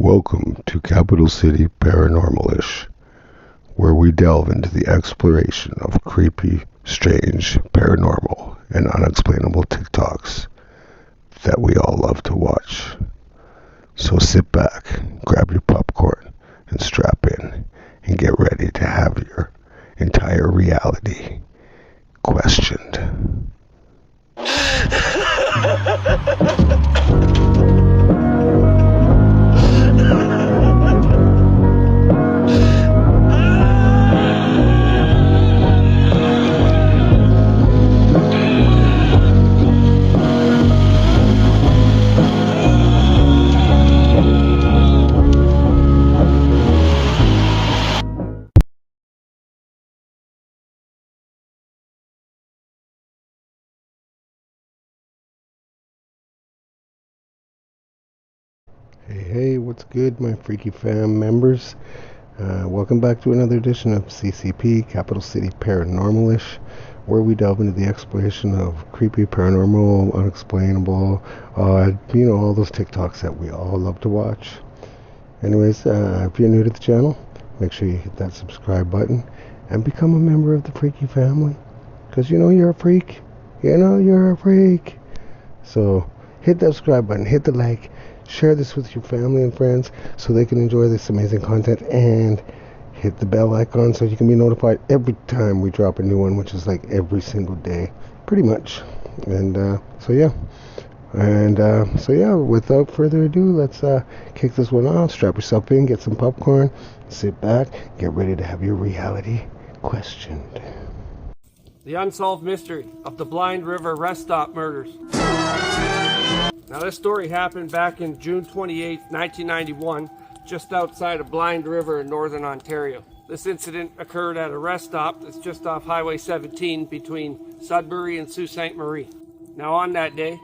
Welcome to Capital City Paranormal-ish, where we delve into the exploration of creepy, strange, paranormal, and unexplainable TikToks that we all love to watch. So sit back, grab your popcorn, and strap in, and get ready to have your entire reality questioned. Hey, what's good, my freaky fam members? Welcome back to another edition of CCP, Capital City Paranormal-ish, where we delve into the exploration of creepy, paranormal, unexplainable, odd, all those TikToks that we all love to watch. Anyways, if you're new to the channel, make sure you hit that subscribe button and become a member of the freaky family, because you're a freak. You're a freak. So hit that subscribe button, hit the like, share this with your family and friends so they can enjoy this amazing content, and hit the bell icon so you can be notified every time we drop a new one, which is like every single day, pretty much. And so without further ado, let's kick this one off. Strap yourself in, get some popcorn, sit back, get ready to have your reality questioned. The unsolved mystery of the Blind River rest stop murders. Now, this story happened back in June 28, 1991, just outside of Blind River in northern Ontario. This incident occurred at a rest stop that's just off Highway 17 between Sudbury and Sault Ste. Marie. Now, on that day,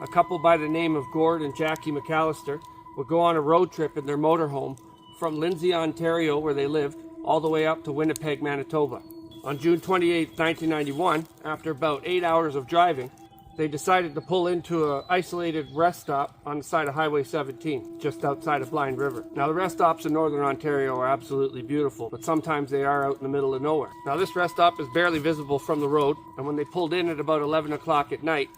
a couple by the name of Gord and Jackie McAllister would go on a road trip in their motorhome from Lindsay, Ontario, where they lived, all the way up to Winnipeg, Manitoba. On June 28, 1991, after about 8 hours of driving, they decided to pull into an isolated rest stop on the side of Highway 17, just outside of Blind River. Now, the rest stops in northern Ontario are absolutely beautiful, but sometimes they are out in the middle of nowhere. Now, this rest stop is barely visible from the road, and when they pulled in at about 11 o'clock at night,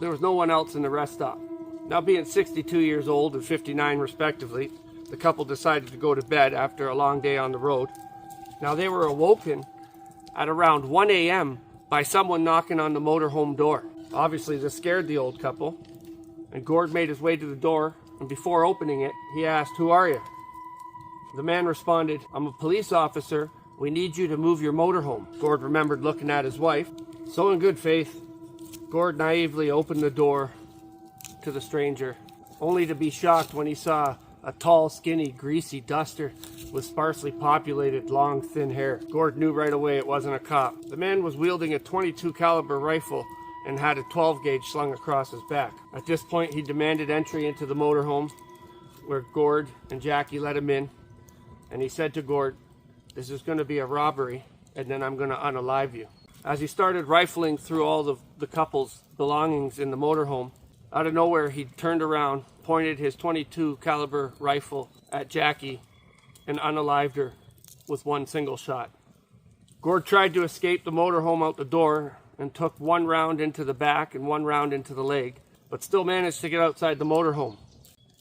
there was no one else in the rest stop. Now, being 62 years old and 59 respectively, the couple decided to go to bed after a long day on the road. Now, they were awoken at around 1 a.m. by someone knocking on the motorhome door. Obviously, this scared the old couple, and Gord made his way to the door, and before opening it, he asked, "Who are you?" The man responded, "I'm a police officer. We need you to move your motorhome." Gord remembered looking at his wife. So in good faith, Gord naively opened the door to the stranger, only to be shocked when he saw a tall, skinny, greasy duster with sparsely populated, long, thin hair. Gord knew right away it wasn't a cop. The man was wielding a .22 caliber rifle and had a 12 gauge slung across his back. At this point, he demanded entry into the motorhome, where Gord and Jackie let him in, and he said to Gord, "This is going to be a robbery, and then I'm going to unalive you." As he started rifling through all the couple's belongings in the motorhome, out of nowhere, he turned around, pointed his .22 caliber rifle at Jackie, and unalived her with one single shot. Gord tried to escape the motorhome out the door and took one round into the back and one round into the leg, but still managed to get outside the motorhome.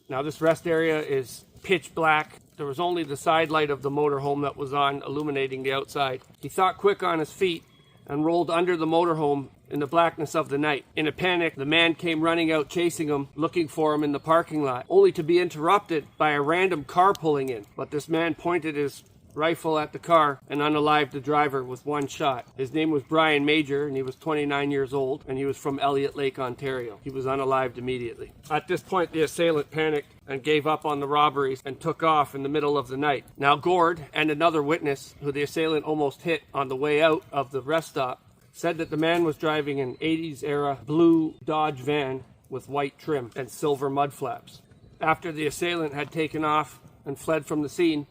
Now, this rest area is pitch black. There was only the side light of the motorhome that was on, illuminating the outside. He thought quick on his feet and rolled under the motorhome in the blackness of the night. In a panic, the man came running out chasing him, looking for him in the parking lot, only to be interrupted by a random car pulling in. But this man pointed his rifle at the car and unalived the driver with one shot. His name was Brian Major, and he was 29 years old, and he was from Elliott Lake, Ontario. He was unalived immediately. At this point, the assailant panicked and gave up on the robberies and took off in the middle of the night. Now, Gord and another witness, who the assailant almost hit on the way out of the rest stop, said that the man was driving an 80s era blue Dodge van with white trim and silver mud flaps. After the assailant had taken off and fled from the scene,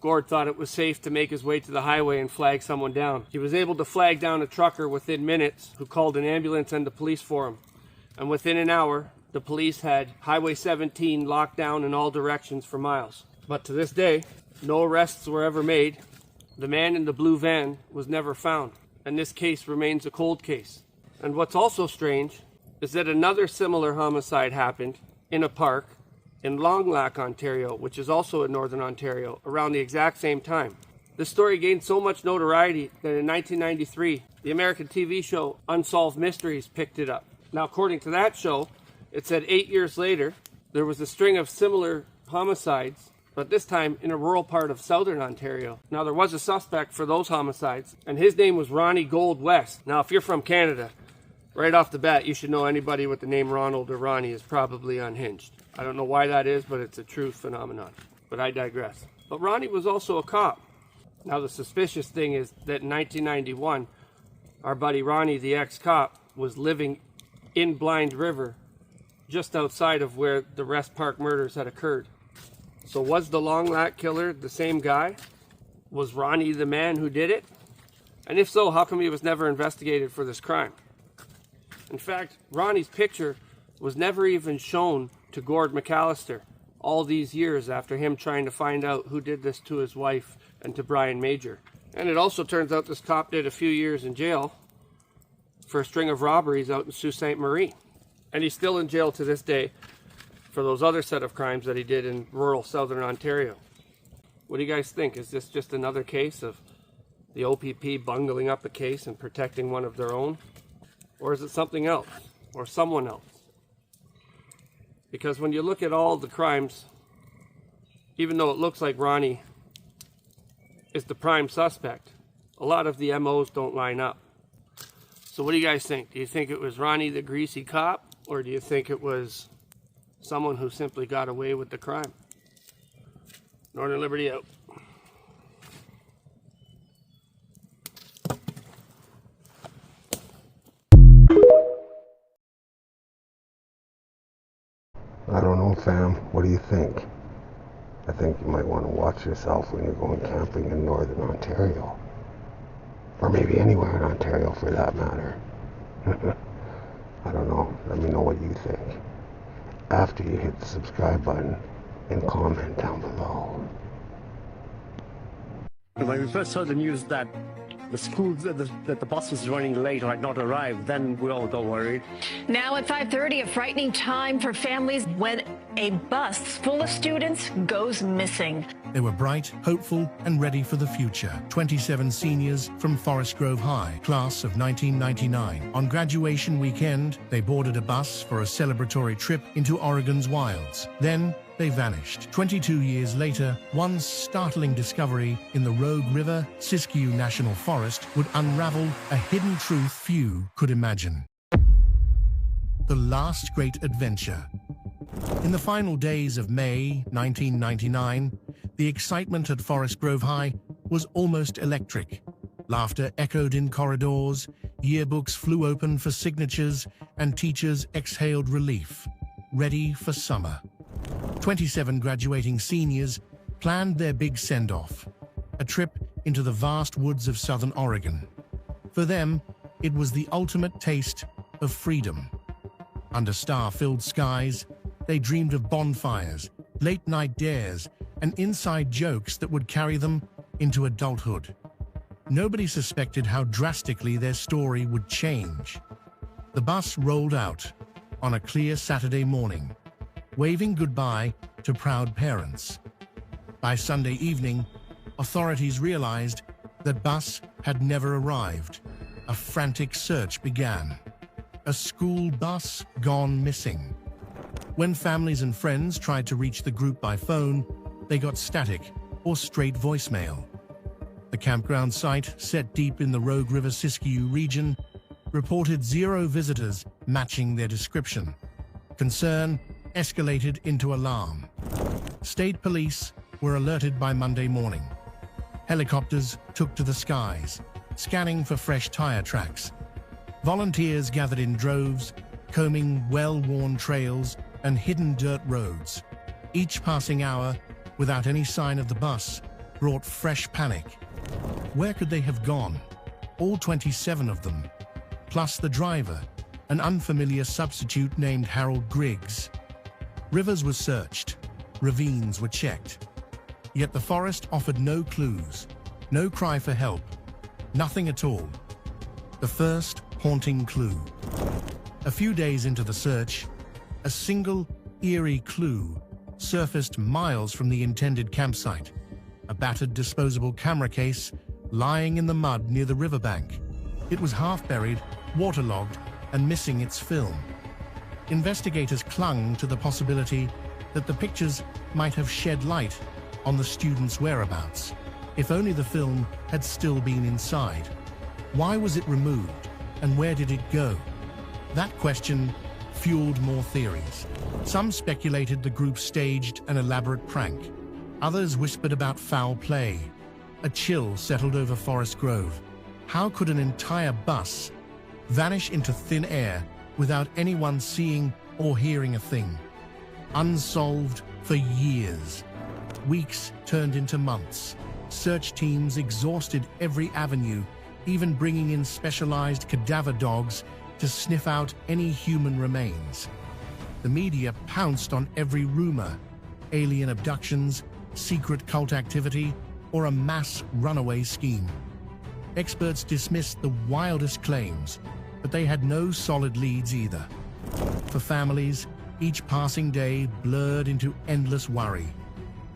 Gord thought it was safe to make his way to the highway and flag someone down. He was able to flag down a trucker within minutes, who called an ambulance and the police for him. And within an hour, the police had Highway 17 locked down in all directions for miles. But to this day, no arrests were ever made. The man in the blue van was never found, and this case remains a cold case. And what's also strange is that another similar homicide happened in a park in Long Lac, Ontario, which is also in Northern Ontario, around the exact same time. This story gained so much notoriety that in 1993, the American TV show Unsolved Mysteries picked it up. Now, according to that show, it said 8 years later, there was a string of similar homicides, but this time in a rural part of Southern Ontario. Now, there was a suspect for those homicides, and his name was Ronnie Gold West. Now, if you're from Canada, right off the bat, you should know anybody with the name Ronald or Ronnie is probably unhinged. I don't know why that is, but it's a true phenomenon. But I digress. But Ronnie was also a cop. Now, the suspicious thing is that in 1991, our buddy Ronnie, the ex-cop, was living in Blind River, just outside of where the Rest Park murders had occurred. So was the Long Lac killer the same guy? Was Ronnie the man who did it? And if so, how come he was never investigated for this crime? In fact, Ronnie's picture was never even shown to Gord McAllister all these years after him trying to find out who did this to his wife and to Brian Major. And it also turns out this cop did a few years in jail for a string of robberies out in Sault Ste. Marie. And he's still in jail to this day for those other set of crimes that he did in rural Southern Ontario. What do you guys think? Is this just another case of the OPP bungling up a case and protecting one of their own? Or is it something else? Or someone else? Because when you look at all the crimes, even though it looks like Ronnie is the prime suspect, a lot of the MOs don't line up. So what do you guys think? Do you think it was Ronnie the greasy cop, or do you think it was someone who simply got away with the crime? Northern Liberty out. I don't know, fam. What do you think? I think you might want to watch yourself when you're going camping in Northern Ontario. Or maybe anywhere in Ontario for that matter. I don't know. Let me know what you think after you hit the subscribe button and comment down below. When we first heard the news that the bus was running late or had not arrived, then we all got worried. Now at 5:30, a frightening time for families when a bus full of students goes missing. They were bright, hopeful, and ready for the future. 27 seniors from Forest Grove High, class of 1999. On graduation weekend, they boarded a bus for a celebratory trip into Oregon's wilds. Then, they vanished. 22 years later, one startling discovery in the Rogue River Siskiyou National Forest would unravel a hidden truth few could imagine. The last great adventure. In the final days of May 1999, the excitement at Forest Grove High was almost electric. Laughter echoed in corridors, yearbooks flew open for signatures, and teachers exhaled relief, ready for summer. 27 graduating seniors planned their big send-off, a trip into the vast woods of southern Oregon. For them, it was the ultimate taste of freedom. Under star-filled skies, they dreamed of bonfires, late-night dares, and inside jokes that would carry them into adulthood. Nobody suspected how drastically their story would change. The bus rolled out on a clear Saturday morning, waving goodbye to proud parents. By Sunday evening, authorities realized that bus had never arrived. A frantic search began. A school bus gone missing. When families and friends tried to reach the group by phone, they got static or straight voicemail. The campground site, set deep in the Rogue River Siskiyou region, reported 0 visitors matching their description. Concern escalated into alarm. State police were alerted by Monday morning. Helicopters took to the skies, scanning for fresh tire tracks. Volunteers gathered in droves, combing well-worn trails and hidden dirt roads. Each passing hour, without any sign of the bus, brought fresh panic. Where could they have gone? All 27 of them, plus the driver, an unfamiliar substitute named Harold Griggs. Rivers were searched, ravines were checked. Yet the forest offered no clues, no cry for help, nothing at all. The first haunting clue. A few days into the search, a single eerie clue surfaced miles from the intended campsite. A battered disposable camera case lying in the mud near the riverbank. It was half buried, waterlogged, and missing its film. Investigators clung to the possibility that the pictures might have shed light on the student's whereabouts, if only the film had still been inside. Why was it removed, and where did it go? That question fueled more theories. Some speculated the group staged an elaborate prank. Others whispered about foul play. A chill settled over Forest Grove. How could an entire bus vanish into thin air without anyone seeing or hearing a thing? Unsolved for years. Weeks turned into months. Search teams exhausted every avenue, even bringing in specialized cadaver dogs to sniff out any human remains. The media pounced on every rumor: alien abductions, secret cult activity, or a mass runaway scheme. Experts dismissed the wildest claims, but they had no solid leads either. For families, each passing day blurred into endless worry.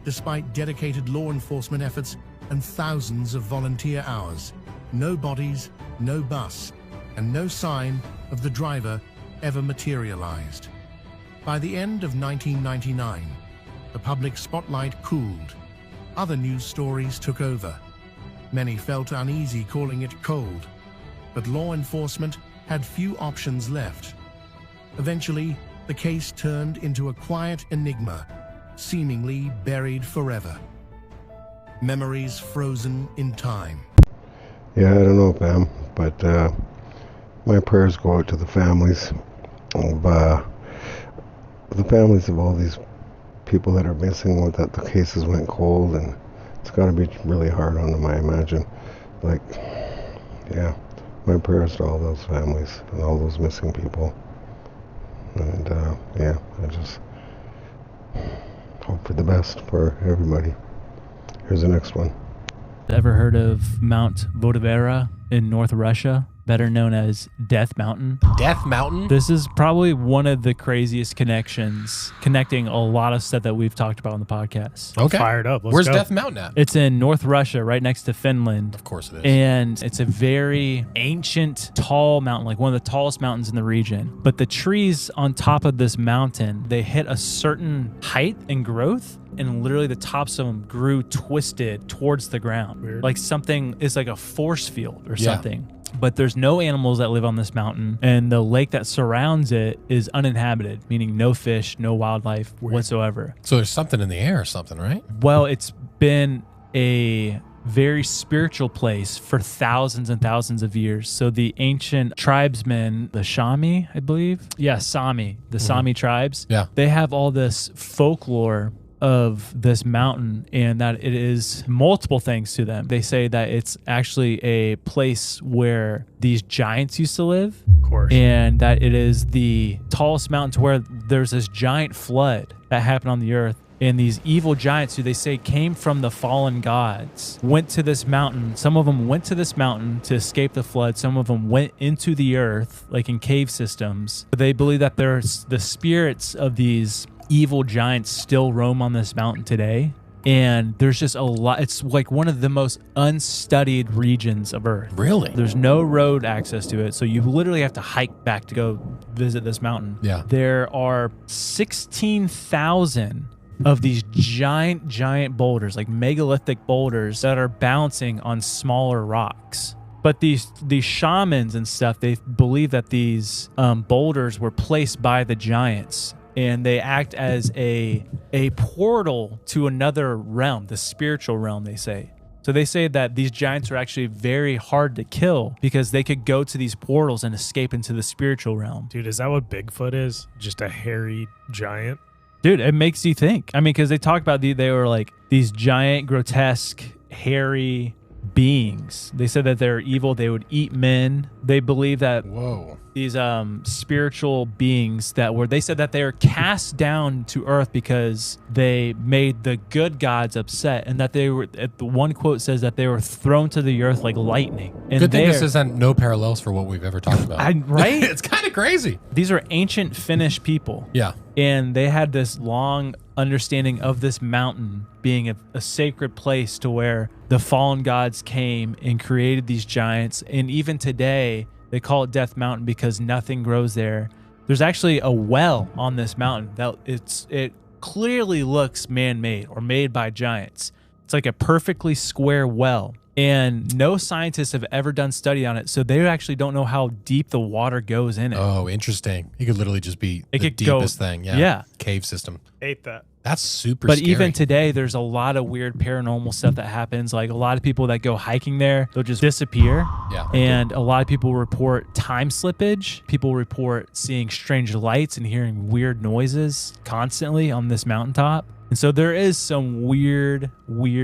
Despite dedicated law enforcement efforts and thousands of volunteer hours, no bodies, no bus, and no sign of the driver ever materialized. By the end of 1999, the public spotlight cooled. Other news stories took over. Many felt uneasy calling it cold, but law enforcement had few options left. Eventually, the case turned into a quiet enigma, seemingly buried forever. Memories frozen in time. Yeah, I don't know, Pam, but my prayers go out to the families of all these people that are missing, that the cases went cold, and it's got to be really hard on them, I imagine. Like, yeah, my prayers to all those families and all those missing people. And yeah, I just hope for the best for everybody. Here's the next one. Ever heard of Mount Vodavera in North Russia, better known as Death Mountain? Death Mountain? This is probably one of the craziest connections, connecting a lot of stuff that we've talked about on the podcast. Okay. Fired up. Let's Where's go. Death Mountain at? It's in North Russia, right next to Finland. Of course it is. And it's a very ancient, tall mountain, like one of the tallest mountains in the region. But the trees on top of this mountain, they hit a certain height and growth, and literally the tops of them grew twisted towards the ground. Weird. Like something is like a force field or something. But there's no animals that live on this mountain, and the lake that surrounds it is uninhabited, meaning no fish, no wildlife whatsoever. So there's something in the air or something, right? Well, it's been a very spiritual place for thousands and thousands of years. So the ancient tribesmen, the Sami, I believe. Yeah, Sami, the Sami tribes. Yeah. They have all this folklore of this mountain, and that it is multiple things to them. They say that it's actually a place where these giants used to live. Of course. And that it is the tallest mountain to where there's this giant flood that happened on the earth. And these evil giants, who they say came from the fallen gods, went to this mountain. Some of them went to this mountain to escape the flood. Some of them went into the earth, like in cave systems. But they believe that there's the spirits of these evil giants still roam on this mountain today. And there's just a lot. It's like one of the most unstudied regions of Earth. Really? There's no road access to it. So you literally have to hike back to go visit this mountain. Yeah. There are 16,000 of these giant boulders, like megalithic boulders that are bouncing on smaller rocks. But these shamans and stuff, they believe that these boulders were placed by the giants, and they act as a portal to another realm, the spiritual realm, they say. So they say that these giants are actually very hard to kill because they could go to these portals and escape into the spiritual realm. Dude, is that what Bigfoot is? Just a hairy giant? Dude, it makes you think. I mean, because they talk about they were like these giant, grotesque, hairy beings. They said that they're evil. They would eat men. They believe that Whoa. these spiritual beings they said that they were cast down to earth because they made the good gods upset, and that they were, the one quote says that they were thrown to the earth like lightning. And Good thing this isn't no parallels for what we've ever talked about. Right? It's kind of crazy. These are ancient Finnish people. Yeah. And they had this long understanding of this mountain being a sacred place to where the fallen gods came and created these giants. And even today, they call it Death Mountain because nothing grows there. There's actually a well on this mountain that it clearly looks man-made or made by giants. It's like a perfectly square well. And no scientists have ever done study on it, so they actually don't know how deep the water goes in it. Oh, interesting. It could literally just be It the could go- deepest thing. Yeah. yeah. Cave system. Hate that. That's super But scary. even today, there's a lot of weird paranormal stuff that happens. Like a lot of people that go hiking there, they'll just disappear. Yeah. And a lot of people report time slippage. People report seeing strange lights and hearing weird noises constantly on this mountaintop. And so there is some weird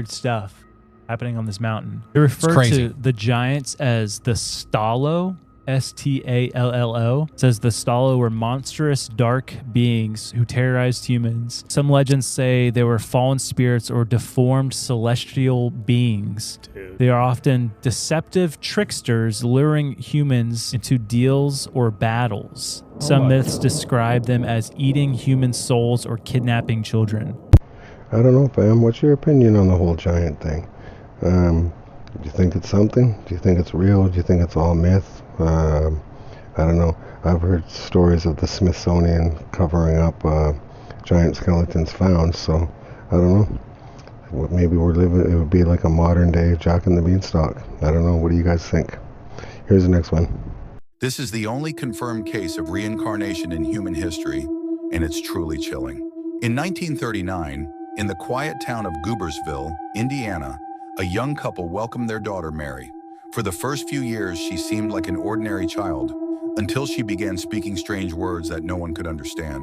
stuff happening on this mountain. They refer crazy. to the giants as the Stallo, Stallo. It says the Stallo were monstrous dark beings who terrorized humans. Some legends say they were fallen spirits or deformed celestial beings. Dude. They are often deceptive tricksters luring humans into deals or battles. Some myths describe them as eating human souls or kidnapping children. I don't know, fam. What's your opinion on the whole giant thing? Do you think it's something? Do you think it's real? Do you think it's all myth? I don't know. I've heard stories of the Smithsonian covering up giant skeletons found, so I don't know. Maybe we're living, it would be like a modern day Jack and the Beanstalk. I don't know. What do you guys think? Here's the next one. This is the only confirmed case of reincarnation in human history, and it's truly chilling. In 1939, in the quiet town of Goobersville, Indiana, a young couple welcomed their daughter, Mary. For the first few years, she seemed like an ordinary child, until she began speaking strange words that no one could understand.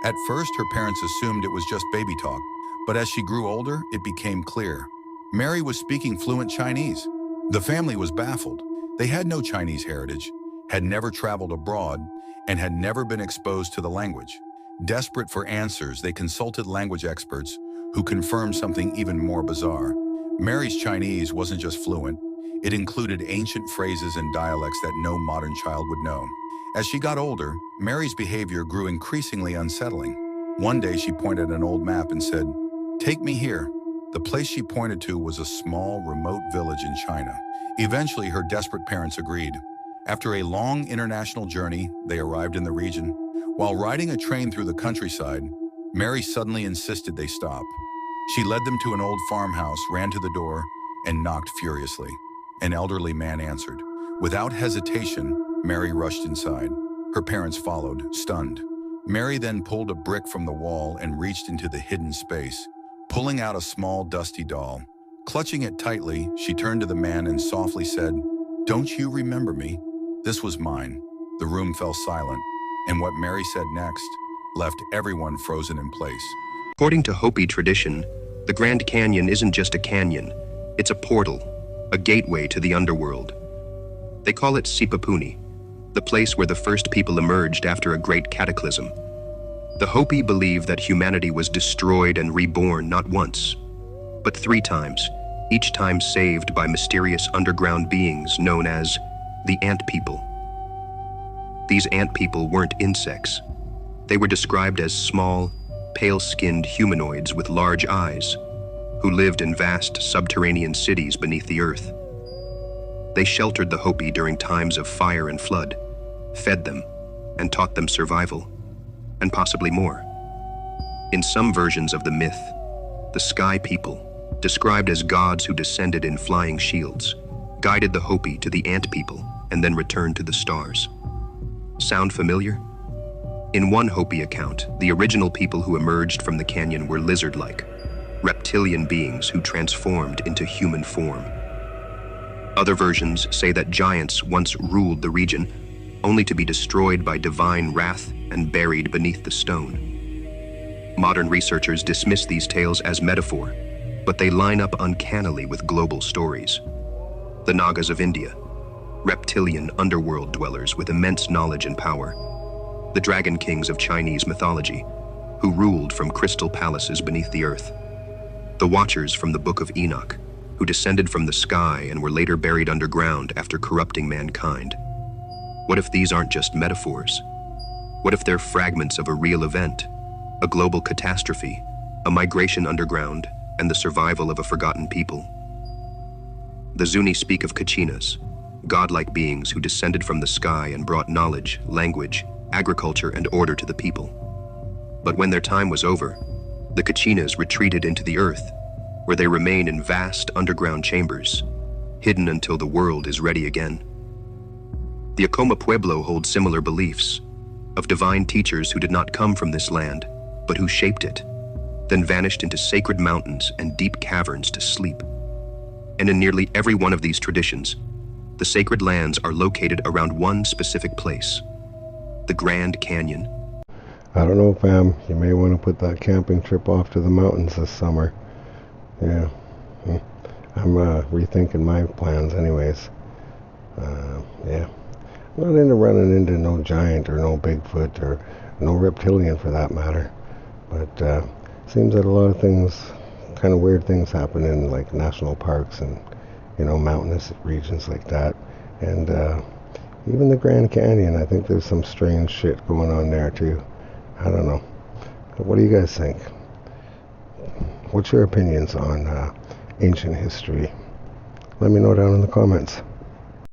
At first, her parents assumed it was just baby talk, but as she grew older, it became clear. Mary was speaking fluent Chinese. The family was baffled. They had no Chinese heritage, had never traveled abroad, and had never been exposed to the language. Desperate for answers, they consulted language experts who confirmed something even more bizarre. Mary's Chinese wasn't just fluent, it included ancient phrases and dialects that no modern child would know. As she got older, Mary's behavior grew increasingly unsettling. One day she pointed at an old map and said, "Take me here." The place she pointed to was a small, remote village in China. Eventually, her desperate parents agreed. After a long international journey, they arrived in the region. While riding a train through the countryside, Mary suddenly insisted they stop. She led them to an old farmhouse, ran to the door, and knocked furiously. An elderly man answered. Without hesitation, Mary rushed inside. Her parents followed, stunned. Mary then pulled a brick from the wall and reached into the hidden space, pulling out a small, dusty doll. Clutching it tightly, she turned to the man and softly said, "Don't you remember me? This was mine." The room fell silent, and what Mary said next left everyone frozen in place. According to Hopi tradition, the Grand Canyon isn't just a canyon, it's a portal, a gateway to the underworld. They call it Sipapuni, the place where the first people emerged after a great cataclysm. The Hopi believe that humanity was destroyed and reborn not once, but 3 times, each time saved by mysterious underground beings known as the Ant People. These ant people weren't insects. They were described as small, pale-skinned humanoids with large eyes, who lived in vast subterranean cities beneath the earth. They sheltered the Hopi during times of fire and flood, fed them, and taught them survival, and possibly more. In some versions of the myth, the Sky People, described as gods who descended in flying shields, guided the Hopi to the Ant People and then returned to the stars. Sound familiar? In one Hopi account, the original people who emerged from the canyon were lizard-like, reptilian beings who transformed into human form. Other versions say that giants once ruled the region, only to be destroyed by divine wrath and buried beneath the stone. Modern researchers dismiss these tales as metaphor, but they line up uncannily with global stories. The Nagas of India, reptilian underworld dwellers with immense knowledge and power. The dragon kings of Chinese mythology, who ruled from crystal palaces beneath the earth. The Watchers from the Book of Enoch, who descended from the sky and were later buried underground after corrupting mankind. What if these aren't just metaphors? What if they're fragments of a real event, a global catastrophe, a migration underground, and the survival of a forgotten people? The Zuni speak of Kachinas, godlike beings who descended from the sky and brought knowledge, language, agriculture, and order to the people. But when their time was over, the Kachinas retreated into the earth, where they remain in vast underground chambers, hidden until the world is ready again. The Acoma Pueblo holds similar beliefs, of divine teachers who did not come from this land, but who shaped it, then vanished into sacred mountains and deep caverns to sleep. And in nearly every one of these traditions, the sacred lands are located around one specific place, the Grand Canyon. I don't know, fam. You may want to put that camping trip off to the mountains this summer. Yeah. I'm rethinking my plans anyways. Yeah. I'm not into running into no giant or no Bigfoot or no reptilian for that matter. But seems that a lot of things, kind of weird things happen in like national parks and, you know, mountainous regions like that. And even the Grand Canyon, I think there's some strange shit going on there too. I don't know. What do you guys think? What's your opinions on ancient history? Let me know down in the comments.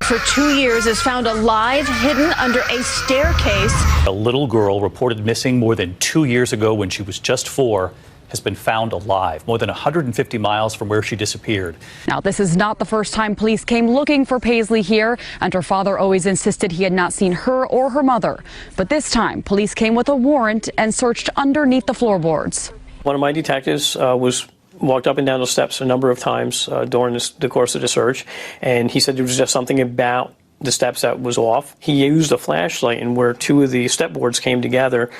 For 2 years is found alive, hidden under a staircase. A little girl reported missing more than 2 years ago when she was just 4 has been found alive, more than 150 miles from where she disappeared. Now, this is not the first time police came looking for Paisley here, and her father always insisted he had not seen her or her mother. But this time, police came with a warrant and searched underneath the floorboards. One of my detectives walked up and down the steps a number of times during the course of the search, and he said there was just something about the steps that was off. He used a flashlight, and where 2 of the step boards came together,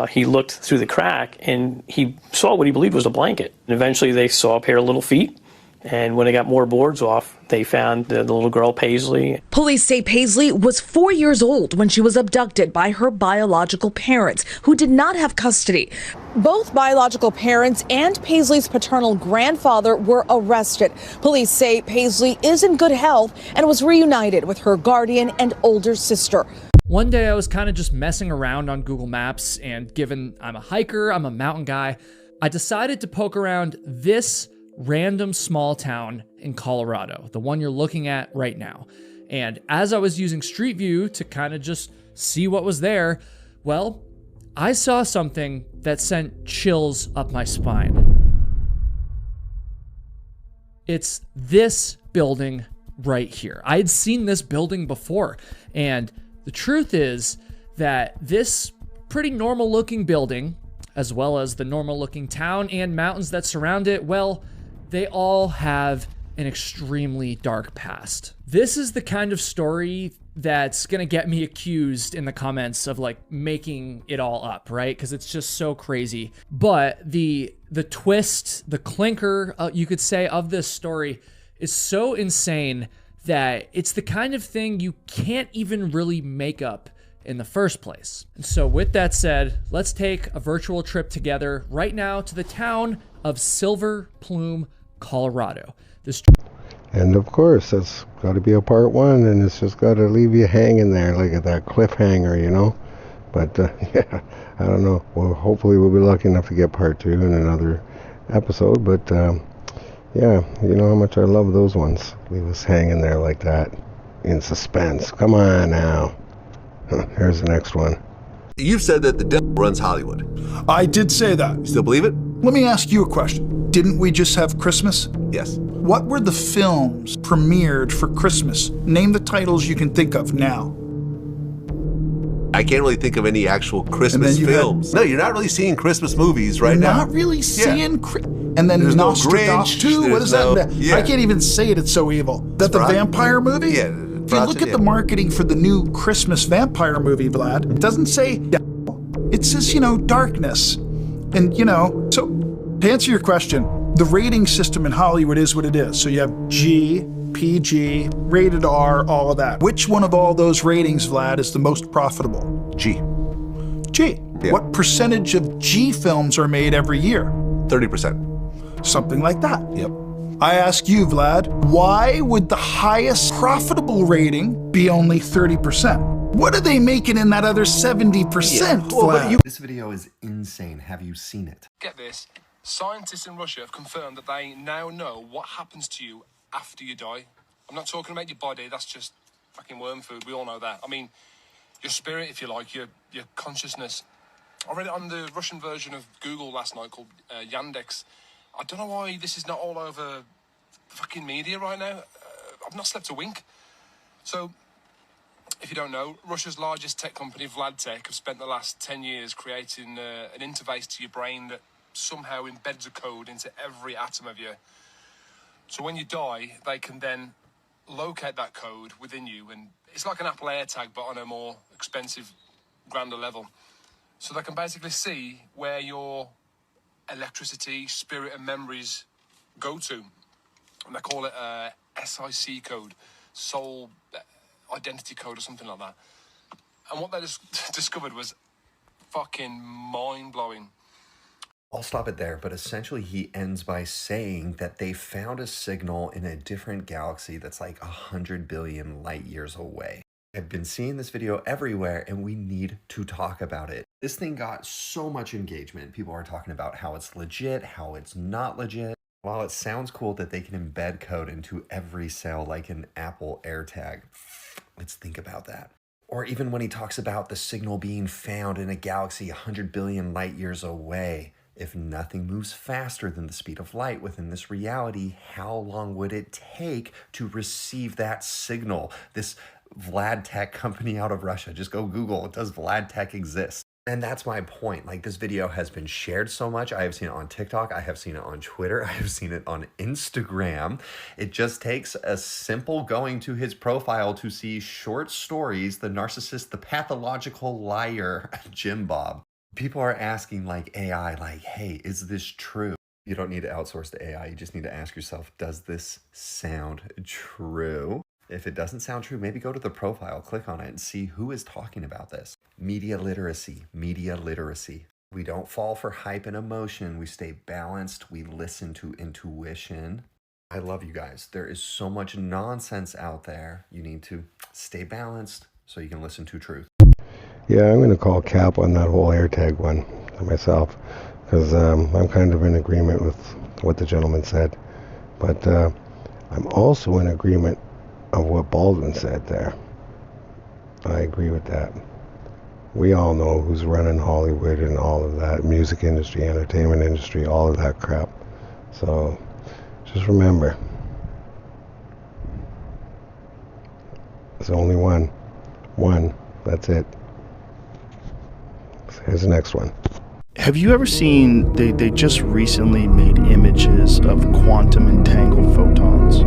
he looked through the crack and he saw what he believed was a blanket. And eventually they saw a pair of little feet, and when they got more boards off, they found the little girl, Paisley. Police say Paisley was 4 years old when she was abducted by her biological parents, who did not have custody. Both biological parents and Paisley's paternal grandfather were arrested. Police say Paisley is in good health and was reunited with her guardian and older sister. One day I was kind of just messing around on Google Maps, and given I'm a hiker, I'm a mountain guy, I decided to poke around this random small town in Colorado, the one you're looking at right now. And as I was using Street View to kind of just see what was there, well, I saw something that sent chills up my spine. It's this building right here. I had seen this building before, and the truth is that this pretty normal looking building, as well as the normal looking town and mountains that surround it, well, they all have an extremely dark past. This is the kind of story that's gonna get me accused in the comments of like making it all up, right? Because it's just so crazy. But the twist, the clinker, you could say, of this story is so insane that it's the kind of thing you can't even really make up in the first place. And so with that said, let's take a virtual trip together right now to the town of Silver Plume, Colorado. And of course, that's got to be a part 1, and it's just got to leave you hanging there like at that cliffhanger, you know. But yeah, I don't know. Well, hopefully we'll be lucky enough to get part 2 in another episode. But yeah, you know how much I love those ones. Leave us hanging there like that in suspense. Come on now. Here's the next one. You've said that the devil runs Hollywood. I did say that. You still believe it? Let me ask you a question. Didn't we just have Christmas? Yes. What were the films premiered for Christmas? Name the titles you can think of now. I can't really think of any actual Christmas films. No, you're not really seeing Christmas movies right now. You're not really seeing and then there's Nostradamus too? What is that? Yeah. I can't even say it, it's so evil. That the vampire movie? Yeah. If you look at the marketing for the new Christmas vampire movie, Vlad, it doesn't say devil. It says, you know, darkness. And, you know, so to answer your question, the rating system in Hollywood is what it is. So you have G, PG, rated R, all of that. Which one of all those ratings, Vlad, is the most profitable? G. G. Yeah. What percentage of G films are made every year? 30%. Something like that. Yep. I ask you, Vlad, why would the highest profitable rating be only 30%? What are they making in that other 70%, Vlad? This video is insane. Have you seen it? Get this. Scientists in Russia have confirmed that they now know what happens to you after you die. I'm not talking about your body. That's just fucking worm food. We all know that. I mean, your spirit, if you like, your consciousness. I read it on the Russian version of Google last night called Yandex. I don't know why this is not all over fucking media right now. I've not slept a wink. So, if you don't know, Russia's largest tech company, Vlad Tech, have spent the last 10 years creating an interface to your brain that somehow embeds a code into every atom of you. So when you die, they can then locate that code within you, and it's like an Apple AirTag, but on a more expensive, grander level. So they can basically see where your electricity, spirit, and memories go to. And they call it a SIC code, soul identity code or something like that. And what they just discovered was fucking mind-blowing. I'll stop it there, but essentially he ends by saying that they found a signal in a different galaxy that's like 100 billion light years away. I've been seeing this video everywhere and we need to talk about it. This thing got so much engagement. People are talking about how it's legit, how it's not legit. While it sounds cool that they can embed code into every cell like an Apple AirTag, let's think about that. Or even when he talks about the signal being found in a galaxy 100 billion light years away. If nothing moves faster than the speed of light within this reality, how long would it take to receive that signal? This Vlad Tech company out of Russia, just go Google, does Vlad Tech exist? And that's my point. Like, this video has been shared so much. I have seen it on TikTok. I have seen it on Twitter. I have seen it on Instagram. It just takes a simple going to his profile to see short stories, the narcissist, the pathological liar, Jim Bob. People are asking like AI, like, hey, is this true? You don't need to outsource to AI. You just need to ask yourself, does this sound true? If it doesn't sound true, maybe go to the profile, click on it, and see who is talking about this. Media literacy, media literacy. We don't fall for hype and emotion. We stay balanced. We listen to intuition. I love you guys. There is so much nonsense out there. You need to stay balanced so you can listen to truth. Yeah, I'm going to call cap on that whole AirTag one myself, because I'm kind of in agreement with what the gentleman said. But I'm also in agreement of what Baldwin said there. I agree with that. We all know who's running Hollywood and all of that, music industry, entertainment industry, all of that crap. So just remember, there's only one. That's it. Here's the next one. Have you ever seen, they just recently made images of quantum entangled photons?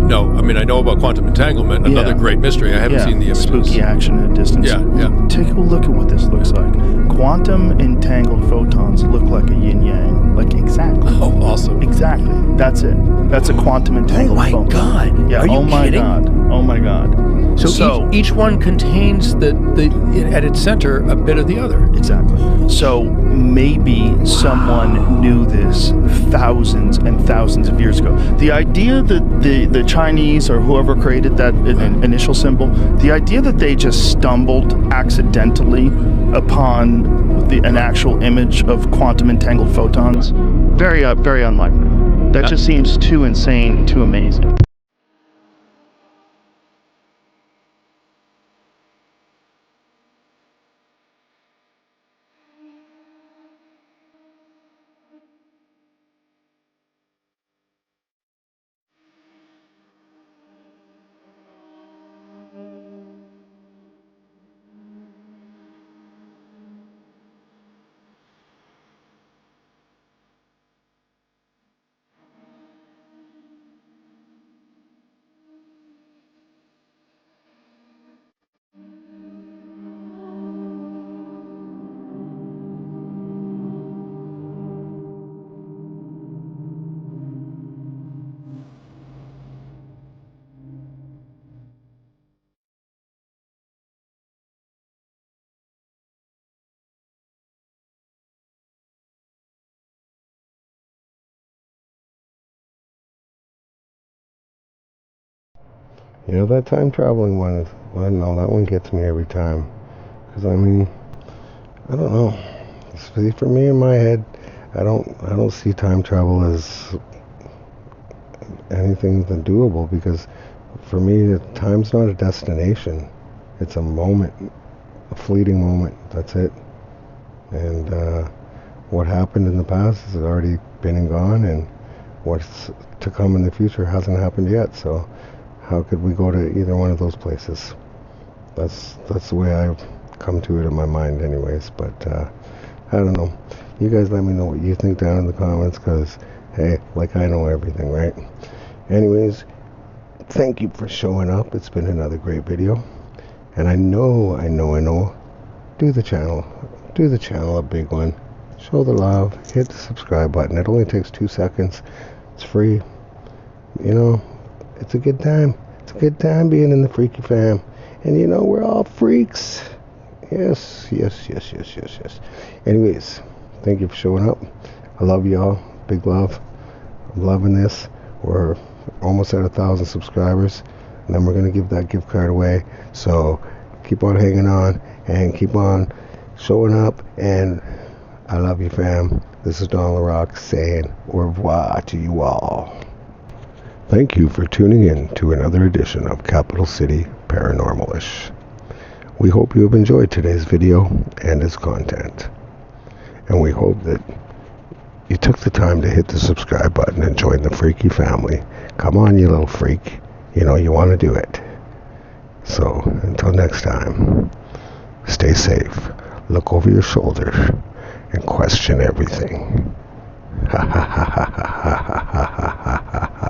No, I mean, I know about quantum entanglement, another great mystery. I haven't seen the images. Spooky action at a distance. Yeah. Take a look at what this looks like. Quantum entangled photons look like a yin-yang. Like, exactly. Oh, awesome. Exactly. That's it. That's a quantum entangled photon. Oh my God. Yeah, Are you kidding? Oh my God. So each one contains at its center a bit of the other. Exactly. So maybe someone knew this thousands and thousands of years ago. The idea that the Chinese or whoever created that initial symbol, the idea that they just stumbled accidentally upon an actual image of quantum entangled photons, very unlikely. That just seems too insane, too amazing. You know, that time traveling one is, well, no, that one gets me every time. Because, I mean, I don't know. See, for me in my head, I don't see time travel as anything than doable, because for me, time's not a destination. It's a moment, a fleeting moment. That's it. And what happened in the past has already been and gone, and what's to come in the future hasn't happened yet. So how could we go to either one of those places? That's the way I've come to it in my mind anyways. But I don't know. You guys let me know what you think down in the comments, because hey, like, I know everything, right? Anyways, thank you for showing up. It's been another great video, and I know, do the channel a big one. Show the love, hit the subscribe button. It only takes 2 seconds. It's free. You know, it's a good time. It's a good time being in the Freaky Fam. And you know, we're all freaks. Yes. Anyways, thank you for showing up. I love y'all. Big love. I'm loving this. We're almost at 1,000 subscribers, and then we're going to give that gift card away. So keep on hanging on and keep on showing up, and I love you, fam. This is Don LaRock saying au revoir to you all. Thank you for tuning in to another edition of Capital City Paranormalish. We hope you have enjoyed today's video and its content, and we hope that you took the time to hit the subscribe button and join the freaky family. Come on, you little freak. You know you want to do it. So until next time, stay safe, look over your shoulder, and question everything. Ha ha ha ha ha.